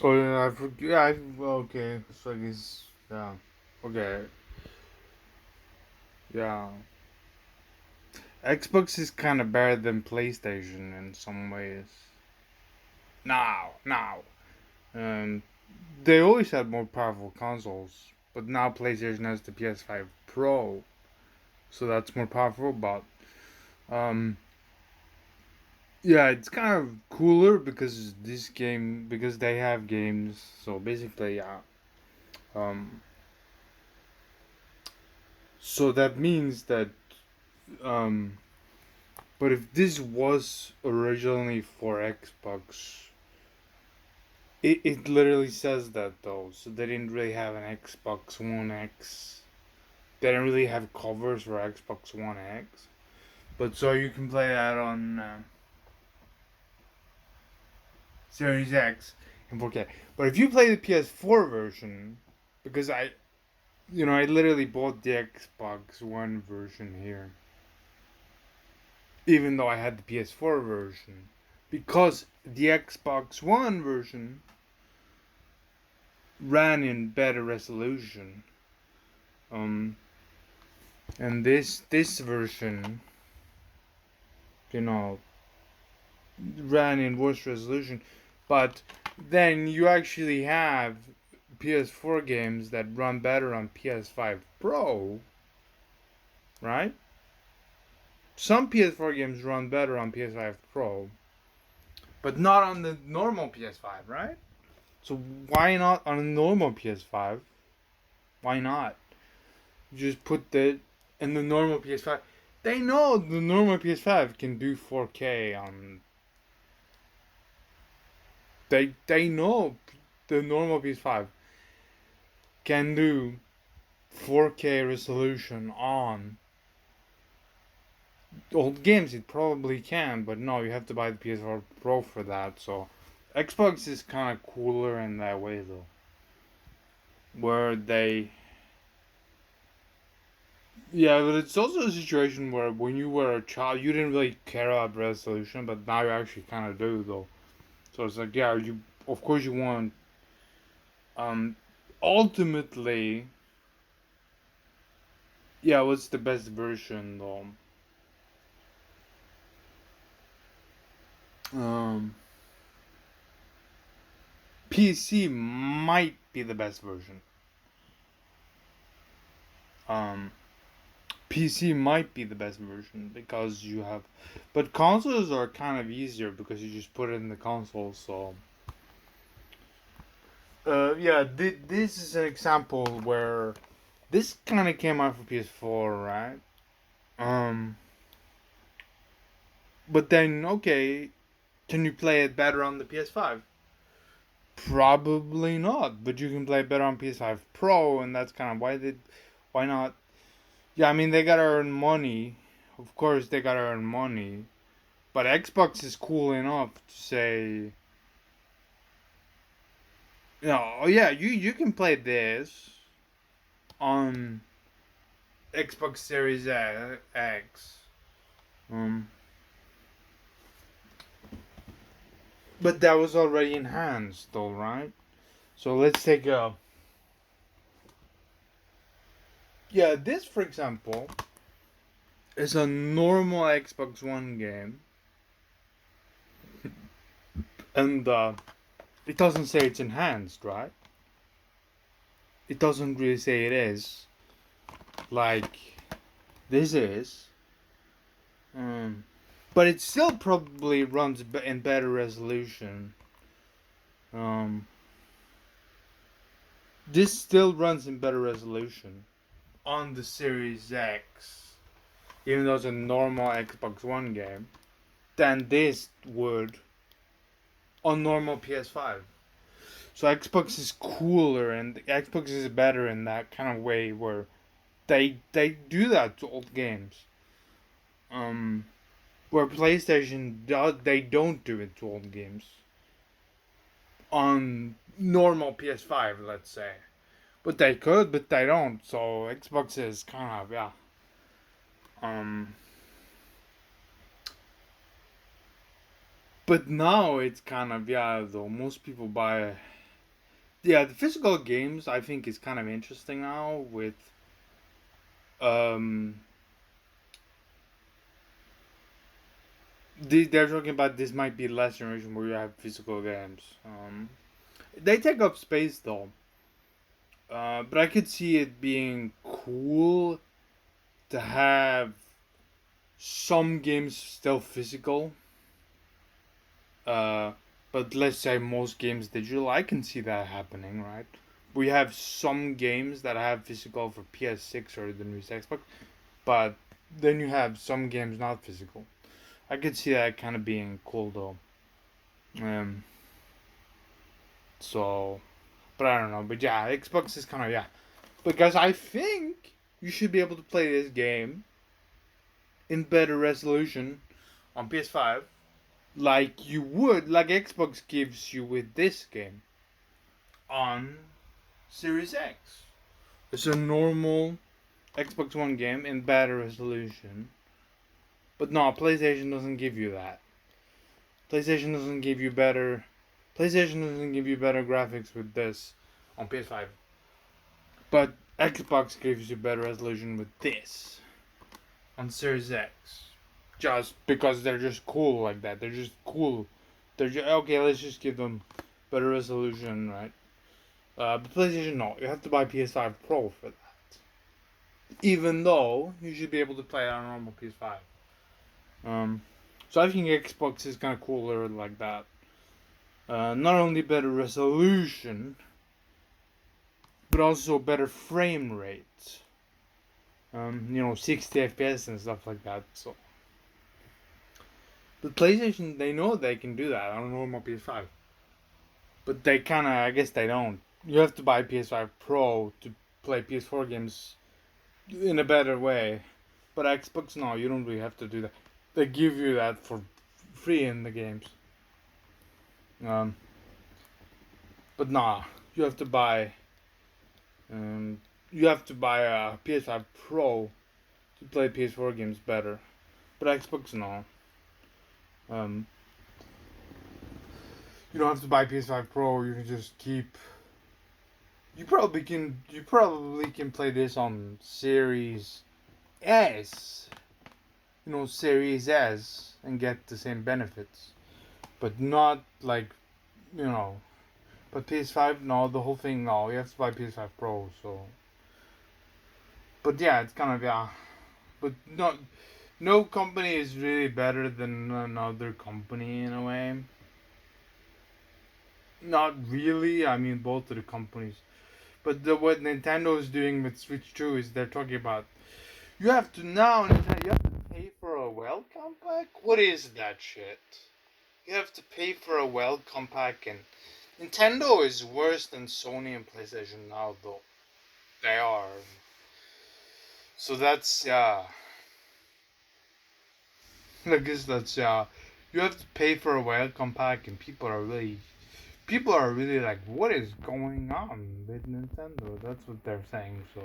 Oh yeah, I forget. Okay. So I guess yeah. Okay. Yeah. Xbox is kind of better than PlayStation in some ways. Now. Um, they always had more powerful consoles, but now PlayStation has the PS5 Pro, so that's more powerful. But um, yeah, it's kind of cooler because they have games. So basically, yeah. Um, so that means that um, but if this was originally for Xbox, it literally says that though. So they didn't really have an Xbox One X. They didn't really have covers for Xbox One X. But so you can play that on Series X in 4K. But if you play the PS4 version, because I literally bought the Xbox One version here, even though I had the PS4 version, because the Xbox One version ran in better resolution. Um, and this version, you know, ran in worse resolution, but then you actually have PS4 games that run better on PS5 Pro, right? Some PS4 games run better on PS5 Pro, but not on the normal PS5, right? So why not on a normal PS5? Why not? You just put the in the normal PS5. They know the normal PS5 can do 4K on. They know the normal PS5 can do 4K resolution on old games. It probably can, but no, you have to buy the PS4 Pro for that. So Xbox is kind of cooler in that way, though, where they. Yeah, but it's also a situation where when you were a child, you didn't really care about resolution, but now you actually kind of do, though. So it's like, yeah, you of course you want. Um, ultimately, yeah, what's the best version though? Um, PC might be the best version. Um, PC might be the best version because you have, but consoles are kind of easier because you just put it in the console. So, yeah, this is an example where this kind of came out for PS4, right? Um, but then okay, can you play it better on the PS5? Probably not, but you can play better on PS5 Pro, and that's kind of why not? Yeah, I mean they gotta earn money. Of course they gotta earn money, but Xbox is cool enough to say, oh yeah, you can play this on Xbox Series X. Um, but that was already enhanced, though, right? So let's take a yeah. This, for example, is a normal Xbox One game, and it doesn't say it's enhanced, right? It doesn't really say it is. Like this is. Um, but it still probably runs in better resolution. Um, this still runs in better resolution on the Series X, even though it's a normal Xbox One game, than this would on normal PS5. So Xbox is cooler and Xbox is better in that kind of way where they do that to old games. Um, where PlayStation they don't do it to old games on normal PS5, let's say. But they could, but they don't. So Xbox is kind of yeah. Um, but now it's kind of yeah. Though most people buy. Yeah, the physical games I think is kind of interesting now with um they're talking about this might be the last generation where you have physical games. They take up space though. But I could see it being cool to have some games still physical. Uh, but let's say most games digital. I can see that happening, right? We have some games that have physical for PS6 or the newest Xbox, but then you have some games not physical. I could see that kind of being cool though. Um, so, but I don't know. But yeah, Xbox is kind of yeah, because I think you should be able to play this game in better resolution on PS5, like you would, like Xbox gives you with this game on Series X. It's a normal Xbox One game in better resolution, but no, PlayStation doesn't give you that. PlayStation doesn't give you better. PlayStation doesn't give you better graphics with this on PS5, but Xbox gives you better resolution with this on Series X. Just because they're just cool like that. They're just cool. They're just, okay. Let's just give them better resolution, right? But PlayStation, no. You have to buy PS5 Pro for that. Even though you should be able to play it on a normal PS5. Um, so I think Xbox is kind of cooler like that. Not only better resolution, but also better frame rate. 60 FPS and stuff like that. So the PlayStation, they know they can do that on a normal PS5. But they kind of, I guess they don't. You have to buy PS5 Pro to play PS4 games in a better way. But Xbox, no, you don't really have to do that. They give you that for free in the games. Um, but nah, you have to buy. You have to buy a PS5 Pro to play PS4 games better. But Xbox, no. Um, you don't have to buy PS5 Pro. You can just keep. You probably can. You probably can play this on Series S. Series S and get the same benefits, but not like you know. But PS5, no, the whole thing, no. You have to buy PS5 Pro. So, but yeah, it's kind of yeah. But no company is really better than another company in a way. Not really. I mean, both of the companies. But what Nintendo is doing with Switch 2 is they're talking about you have to now Nintendo, you have to pay for a welcome pack. What is that shit? You have to pay for a welcome pack, and Nintendo is worse than Sony and PlayStation now, though. They are. So that's yeah. I guess that's yeah. You have to pay for a welcome pack, and people are really like, what is going on with Nintendo? That's what they're saying. So